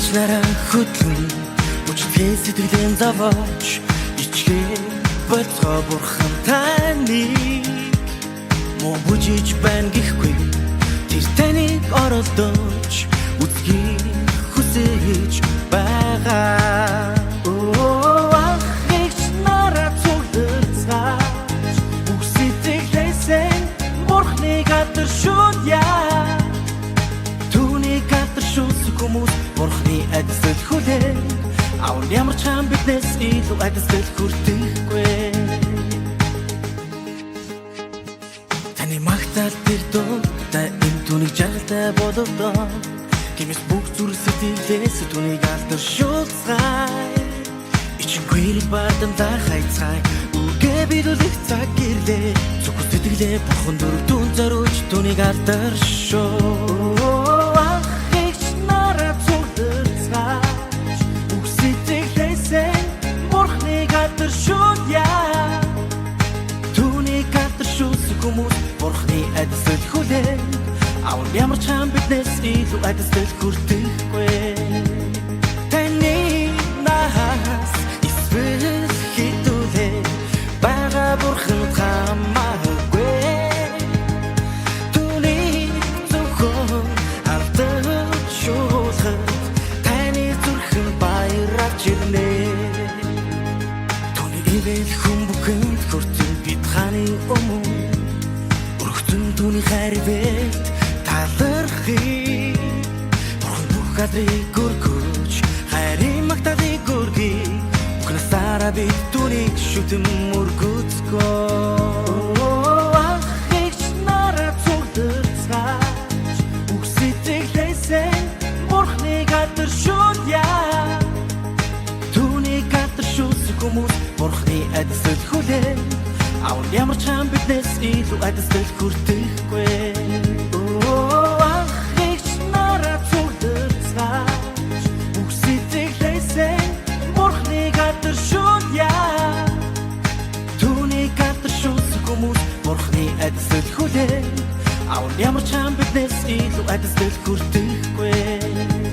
Нараа хөдлөн бүжгээ сэтгэлийн заваач ичгээ болцоо бурхан таны мөн бүжиж байна гэхгүй тэр таныг оролдож үзхийг хүсэж байгаа. Ах нараа цугларцгааж үсэтэглэсэн бурхны гадар шүдя түүний гадар шүс хүмүүс бурхны адисэл хүлээн авар ямар ч хам биднес илүү адисэл хүртэхгүй. Таны магтаал тэр дуутай энэ түүнийг жаргалтай бодогдоо гэмээс бүх зүрх сэтгэлээс түүнийг алдар шуулцгаая ичингүй бардамдаа хайцгаая үгээ бидүүлэх цаг ирлээ зөвхөн сэтгэлээ бурхан дөрөв түн зориулж түүнийг алдар шуу. Бурхны адисэл хүлээн авар ямар ч хам биднес илүү адисэл хүртэхгүй. Таны наас эсвэл хитүүлээ бага бурхан хамаагүй түүний зөвхөн алдаж шуулахад таны зүрхэн баярч ирнэ. Түүний ивэл хүн бүхэнд хүртэн бид ханы өмнө түүний хайрвэт талархыг бурхан бүх газрыг гөргөж хайрын магтаалыг гөргий бүхнасаараа бид түүнийг шүтэн мөргөцгөө. Ах эгч нараа цугларцгааж үсэтэглэсэн бурхны гадар шүдя түүний гадар шүс хүмүүс бурхны адисэл хүлээн авар ямар ч хам биднес илүү адисэл хүртэхгүй. Ах эгч нараа цугларцгааж үсэтэглэсэн бурхны гадар шүдя түүний гадар шүс хүмүүс бурхны адисэл хүлээн авар ямар ч хам биднес илүү адисэл хүртэхгүй.